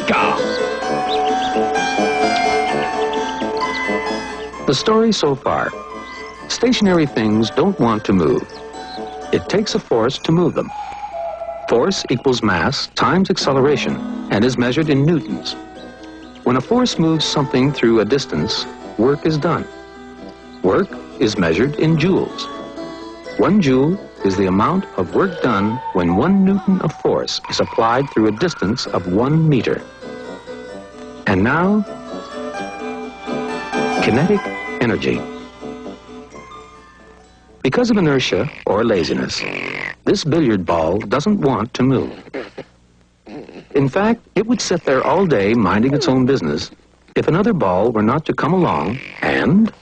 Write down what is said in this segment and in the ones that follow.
Eureka! The story so far. Stationary things don't want to move. It takes a force to move them. Force equals mass times acceleration and is measured in newtons. When a force moves something through a distance, work is done. Work is measured in joules. 1 joule is the amount of work done when 1 newton of force is applied through a distance of 1 meter. And now, kinetic energy. Because of inertia or laziness, this billiard ball doesn't want to move. In fact, it would sit there all day minding its own business if another ball were not to come along and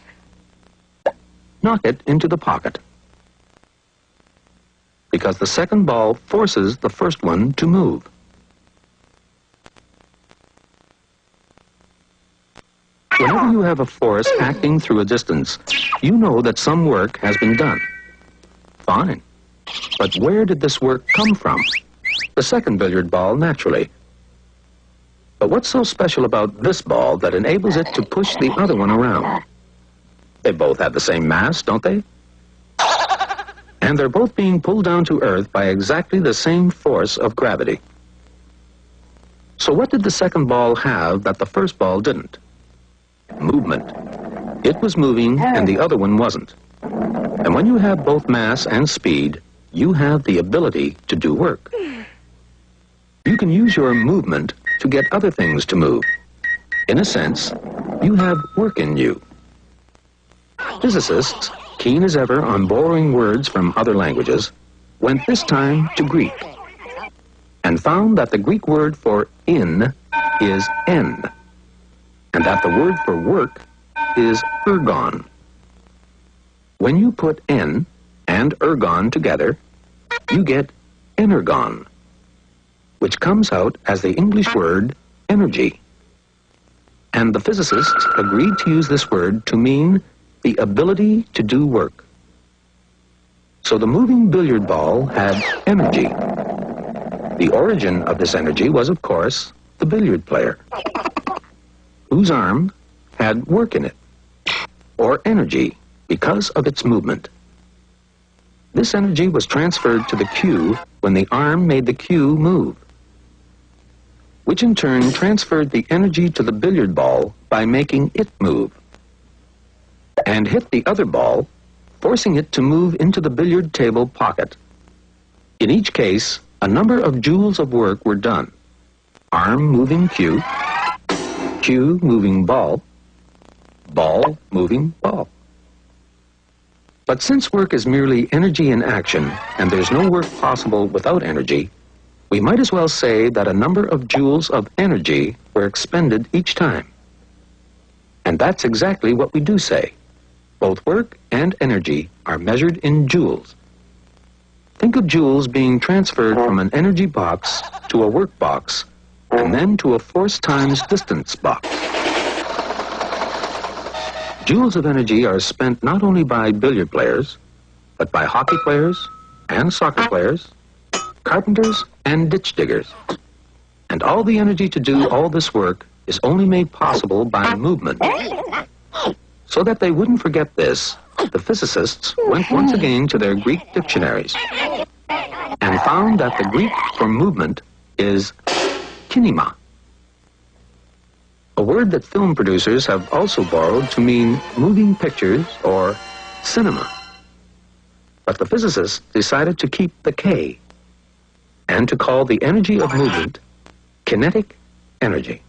knock it into the pocket. Because the second ball forces the first one to move. Whenever you have a force acting through a distance, you know that some work has been done. Fine. But where did this work come from? The second billiard ball, naturally. But what's so special about this ball that enables it to push the other one around? They both have the same mass, don't they? And they're both being pulled down to Earth by exactly the same force of gravity. So what did the second ball have that the first ball didn't? Movement. It was moving and the other one wasn't. And when you have both mass and speed, you have the ability to do work. You can use your movement to get other things to move. In a sense, you have work in you. Physicists, keen as ever on borrowing words from other languages, went this time to Greek and found that the Greek word for in is en, and that the word for work is ergon. When you put en and ergon together, you get energon, which comes out as the English word energy. And the physicists agreed to use this word to mean the ability to do work. So the moving billiard ball had energy. The origin of this energy was, of course, the billiard player, whose arm had work in it, or energy, because of its movement. This energy was transferred to the cue when the arm made the cue move, which in turn transferred the energy to the billiard ball by making it move, and hit the other ball, forcing it to move into the billiard table pocket. In each case, a number of joules of work were done. Arm moving cue, cue moving ball, ball moving ball. But since work is merely energy in action, and there's no work possible without energy, we might as well say that a number of joules of energy were expended each time. And that's exactly what we do say. Both work and energy are measured in joules. Think of joules being transferred from an energy box to a work box, and then to a force times distance box. Joules of energy are spent not only by billiard players, but by hockey players and soccer players, carpenters and ditch diggers. And all the energy to do all this work is only made possible by movement. So that they wouldn't forget this, the physicists went once again to their Greek dictionaries and found that the Greek for movement is kinema, a word that film producers have also borrowed to mean moving pictures or cinema. But the physicists decided to keep the K and to call the energy of movement kinetic energy.